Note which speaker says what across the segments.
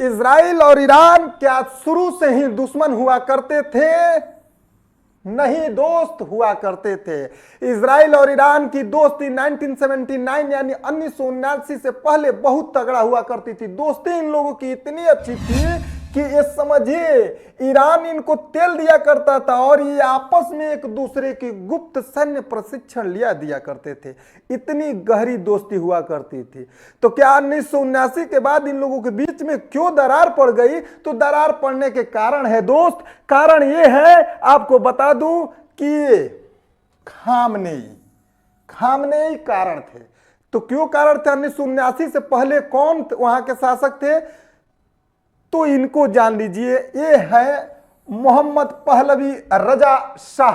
Speaker 1: Israel और Iran क्या शुरू से ही दुश्मन हुआ करते थे? नहीं दोस्त, हुआ करते थे। इजराइल और ईरान की दोस्ती 1979 यानी 1979 से पहले बहुत तगड़ा हुआ करती थी। दोस्ती इन लोगों की इतनी अच्छी थी कि ये समझिए ईरान इनको तेल दिया करता था और ये आपस में एक दूसरे की गुप्त सैन्य प्रशिक्षण लिया दिया करते थे। इतनी गहरी दोस्ती हुआ करती थी। तो क्या 1979 के बाद इन लोगों के बीच में क्यों दरार पड़ गई? तो दरार पड़ने के कारण है दोस्त, कारण ये है, आपको बता दूं कि खामनेई कारण थे। तो क्यों कारण थे? 1979 से पहले कौन वहां के शासक थे? तो इनको जान लीजिए, ये है मोहम्मद पहलवी रजा शाह।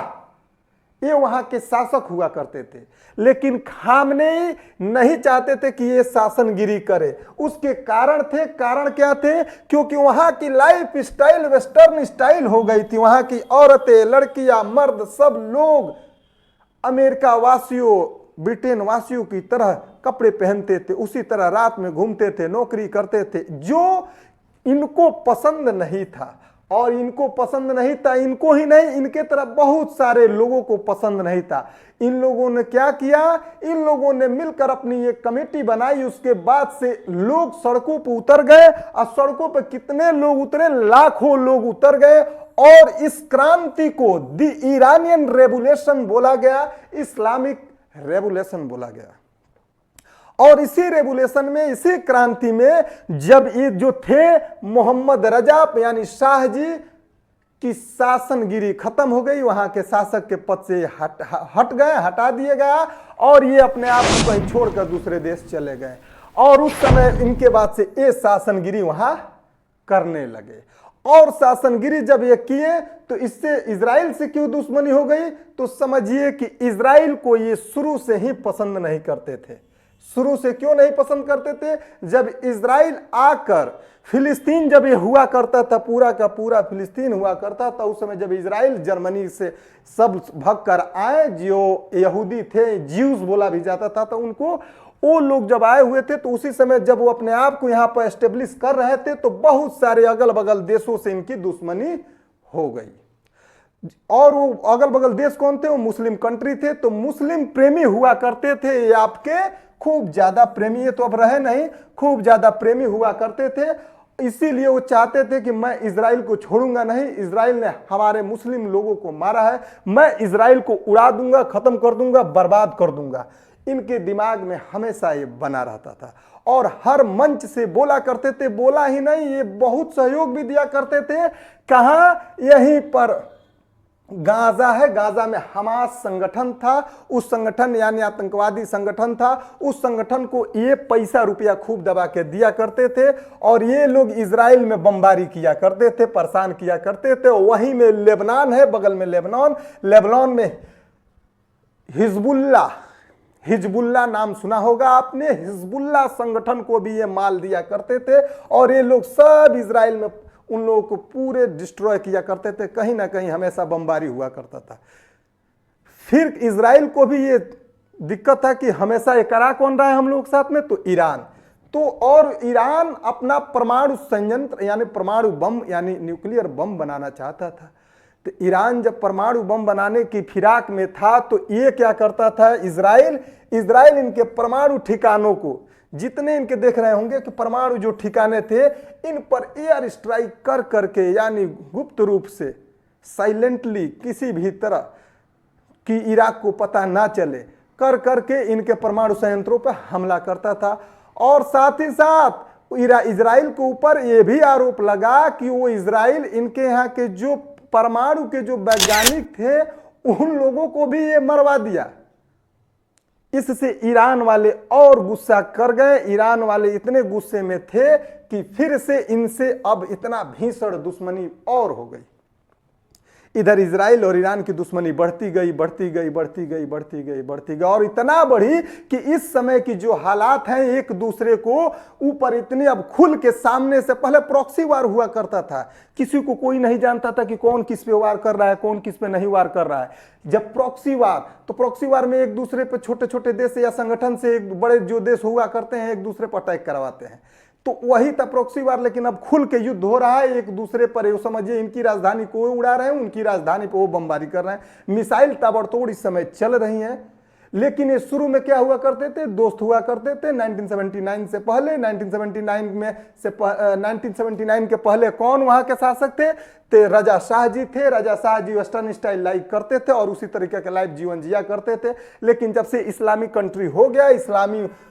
Speaker 1: ये वहां के शासक हुआ करते थे, लेकिन खामनेई नहीं चाहते थे कि ये शासनगिरी करे। उसके कारण थे, कारण क्या थे? क्योंकि वहां की लाइफ स्टाइल वेस्टर्न स्टाइल हो गई थी। वहां की औरतें, लड़कियां, मर्द सब लोग अमेरिका वासियों, ब्रिटेन वासियों की तरह कपड़े पहनते थे, उसी तरह रात में घूमते थे, नौकरी करते थे, जो इनको पसंद नहीं था। और इनको पसंद नहीं था, इनको ही नहीं, इनके तरह बहुत सारे लोगों को पसंद नहीं था। इन लोगों ने क्या किया? इन लोगों ने मिलकर अपनी एक कमेटी बनाई। उसके बाद से लोग सड़कों पर उतर गए, और सड़कों पर कितने लोग उतरे? लाखों लोग उतर गए। और इस क्रांति को द ईरानियन रेवोल्यूशन बोला गया, इस्लामिक रेवोल्यूशन बोला गया। और इसी रेवोल्यूशन में, इसी क्रांति में, जब ये जो थे मोहम्मद रजा यानी शाह जी की शासनगिरी खत्म हो गई, वहां के शासक के पद से हटा दिए गया, और ये अपने आप को कहीं छोड़कर दूसरे देश चले गए। और उस समय इनके बाद से ये शासनगिरी वहां करने लगे। और शासनगिरी जब ये किए तो इससे इजराइल से क्यों दुश्मनी हो गई? तो समझिए कि इजराइल को ये शुरू से ही पसंद नहीं करते थे। शुरू से क्यों नहीं पसंद करते थे? जब इजराइल आकर फिलिस्तीन जब ये हुआ करता था, पूरा का पूरा फिलिस्तीन हुआ करता था, उस समय जब इजराइल जर्मनी से सब भग कर आए, जो यहूदी थे, ज्यूज बोला भी जाता था, तो उनको वो लोग जब आए हुए थे, तो उसी समय जब वो अपने आप को यहाँ पर एस्टेब्लिश कर रहे थे, तो बहुत सारे अगल बगल देशों से इनकी दुश्मनी हो गई। और वो अगल बगल देश कौन थे? वो मुस्लिम कंट्री थे। तो मुस्लिम प्रेमी हुआ करते थे ये आपके, खूब ज्यादा प्रेमी, ये तो अब रहे नहीं, खूब ज्यादा प्रेमी हुआ करते थे। इसीलिए वो चाहते थे कि मैं इजराइल को छोड़ूंगा नहीं, इजराइल ने हमारे मुस्लिम लोगों को मारा है, मैं इजराइल को उड़ा दूंगा, खत्म कर दूंगा, बर्बाद कर दूंगा। इनके दिमाग में हमेशा ये बना रहता था और हर मंच से बोला करते थे। बोला ही नहीं, ये बहुत सहयोग भी दिया करते थे। कहां? यहीं पर गाजा है, गाजा में हमास संगठन था, उस संगठन यानी आतंकवादी संगठन था, उस संगठन को ये पैसा रुपया खूब दबा के दिया करते थे। और ये लोग इजराइल में बमबारी किया करते थे, परेशान किया करते थे। वहीं में लेबनान है, बगल में लेबनान में हिजबुल्ला नाम सुना होगा आपने। हिजबुल्ला संगठन को भी ये माल दिया करते थे, और ये लोग सब इजराइल में उन लोगों को पूरे डिस्ट्रॉय किया करते थे। कहीं ना कहीं हमेशा बमबारी हुआ करता था। फिर इजराइल को भी ये दिक्कत था कि हमेशा ये करा कौन रहा है हम लोग के साथ में? तो ईरान। तो और ईरान अपना परमाणु संयंत्र यानी परमाणु बम यानी न्यूक्लियर बम बनाना चाहता था। तो ईरान जब परमाणु बम बनाने की फिराक में था, तो ये क्या करता था? इजराइल इनके परमाणु ठिकानों को, जितने इनके देख रहे होंगे कि परमाणु जो ठिकाने थे, इन पर एयर स्ट्राइक कर करके यानी गुप्त रूप से साइलेंटली, किसी भी तरह कि इराक को पता ना चले, कर करके इनके परमाणु संयंत्रों पर हमला करता था। और साथ ही साथ इजराइल के ऊपर यह भी आरोप लगा कि वो इजराइल इनके यहाँ के जो परमाणु के जो वैज्ञानिक थे, उन लोगों को भी ये मरवा दिया। इससे ईरान वाले और गुस्सा कर गए। ईरान वाले इतने गुस्से में थे कि फिर से इनसे अब इतना भीषण दुश्मनी और हो गई। इधर इजराइल और ईरान की दुश्मनी बढ़ती गई और इतना बढ़ी कि इस समय की जो हालात हैं, एक दूसरे को ऊपर इतने अब खुल के सामने से, पहले प्रॉक्सी वार हुआ करता था, किसी को कोई नहीं जानता था कि कौन किस पे वार कर रहा है, कौन किस पे नहीं वार कर रहा है। जब प्रॉक्सी वार, तो प्रॉक्सी वार में एक दूसरे पे छोटे छोटे देश या संगठन से एक बड़े जो देश हुआ करते हैं, एक दूसरे पर अटैक करवाते हैं। तो वही था प्रॉक्सी वार। लेकिन अब खुल के युद्ध हो रहा है एक दूसरे पर, ये समझिए इनकी राजधानी को उड़ा रहे हैं, उनकी राजधानी पर वो बमबारी कर रहे हैं। मिसाइल ताबड़तोड़ इस समय चल रही हैं। लेकिन ये शुरू में क्या हुआ करते थे, दोस्त हुआ करते थे 1979 से पहले। 1979 के पहले कौन वहां के शासक थे रजा शाह जी थे। रजा Shah ji western style like करते थे और उसी तरीके का लाइफ जीवन जिया करते थे। लेकिन जब से इस्लामिक कंट्री हो गया,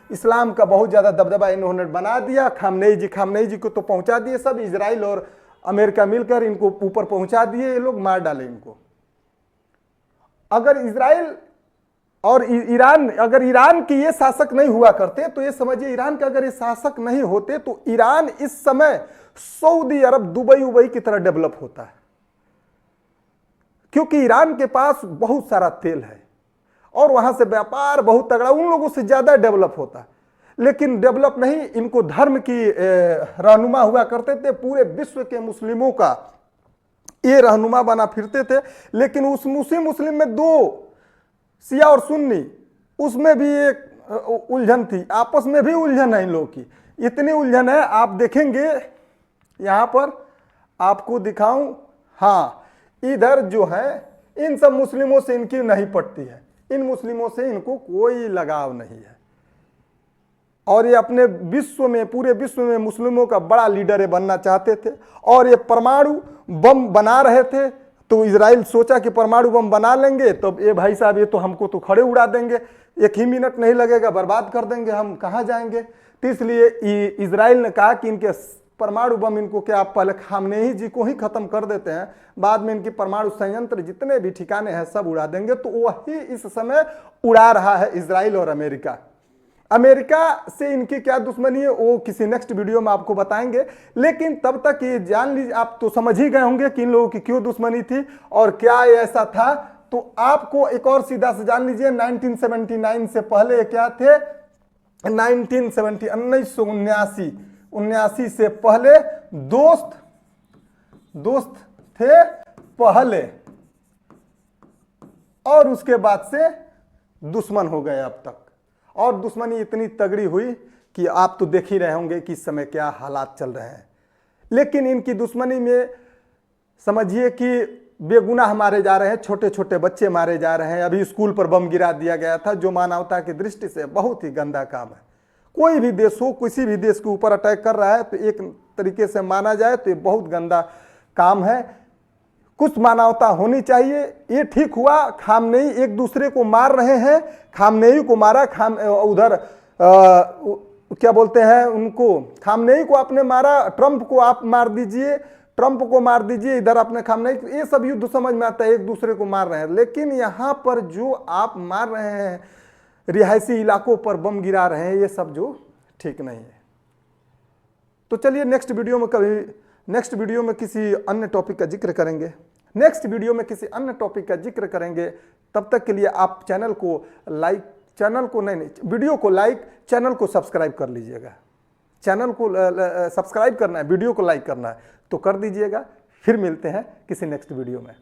Speaker 1: इस्लाम का बहुत ज्यादा दबदबा इन्होंने बना दिया। खामनेई जी को तो पहुंचा दिए सब, इजराइल और अमेरिका मिलकर इनको ऊपर पहुंचा दिए, ये लोग मार डाले इनको। अगर इजराइल और ईरान, अगर ईरान के ये शासक नहीं हुआ करते तो ये समझिए, ईरान के अगर ये शासक नहीं होते तो ईरान इस समय सऊदी अरब, दुबई की तरह डेवलप होता है। क्योंकि ईरान के पास बहुत सारा तेल है और वहां से व्यापार बहुत तगड़ा, उन लोगों से ज्यादा डेवलप होता है। लेकिन डेवलप नहीं, इनको धर्म की रहनुमा हुआ करते थे। पूरे विश्व के मुस्लिमों का ये रहनुमा बना फिरते थे। लेकिन उस मुस्लिम में दो, शिया और सुन्नी, उसमें भी एक उलझन थी, आपस में भी उलझन है इन लोगों की। इतनी उलझन है, आप देखेंगे यहां पर आपको दिखाऊं। हाँ, इधर जो है इन सब मुस्लिमों से इनकी नहीं पटती है, इन मुस्लिमों से इनको कोई लगाव नहीं है। और ये अपने विश्व में, पूरे विश्व में मुस्लिमों का बड़ा लीडर बनना चाहते थे। और ये परमाणु बम बना रहे थे, तो इजराइल सोचा कि परमाणु बम बना लेंगे तो ये भाई साहब ये तो हमको तो खड़े उड़ा देंगे, एक ही मिनट नहीं लगेगा, बर्बाद कर देंगे, हम कहाँ जाएंगे। तो इसलिए इजराइल ने कहा कि इनके परमाणु बम, इनको क्या आप पहले खामनेई जी को ही खत्म कर देते हैं, बाद में इनकी परमाणु संयंत्र जितने भी ठिकाने हैं सब उड़ा देंगे। तो वही इस समय उड़ा रहा है इजराइल और अमेरिका। अमेरिका से इनकी क्या दुश्मनी है वो किसी नेक्स्ट वीडियो में आपको बताएंगे। लेकिन तब तक ये जान लीजिए, आप तो समझ ही गए होंगे कि इन लोगों की क्यों दुश्मनी थी और क्या ऐसा था। तो आपको एक और सीधा से जान लीजिए, 1979 से पहले क्या थे, 1979 से पहले दोस्त थे पहले, और उसके बाद से दुश्मन हो गए अब तक। और दुश्मनी इतनी तगड़ी हुई कि आप तो देख ही रहे होंगे कि इस समय क्या हालात चल रहे हैं। लेकिन इनकी दुश्मनी में समझिए कि बेगुनाह मारे जा रहे हैं, छोटे छोटे बच्चे मारे जा रहे हैं। अभी स्कूल पर बम गिरा दिया गया था, जो मानवता की दृष्टि से बहुत ही गंदा काम है। कोई भी देश हो, किसी भी देश के ऊपर अटैक कर रहा है तो एक तरीके से माना जाए तो ये बहुत गंदा काम है। कुछ मानवता होनी चाहिए। ये ठीक हुआ, खामनेई एक दूसरे को मार रहे हैं, खामनेई को मारा, उधर क्या बोलते हैं उनको, खामनेई को आपने मारा, ट्रंप को आप मार दीजिए, इधर अपने खामनेई, ये सब युद्ध समझ में आता है, एक दूसरे को मार रहे हैं। लेकिन यहाँ पर जो आप मार रहे हैं, रिहायशी इलाकों पर बम गिरा रहे हैं, ये सब जो ठीक नहीं है। तो चलिए नेक्स्ट वीडियो में किसी अन्य टॉपिक का जिक्र करेंगे। तब तक के लिए आप वीडियो को लाइक, चैनल को सब्सक्राइब कर लीजिएगा। चैनल को सब्सक्राइब करना है, वीडियो को लाइक करना है तो कर दीजिएगा। फिर मिलते हैं किसी नेक्स्ट वीडियो में।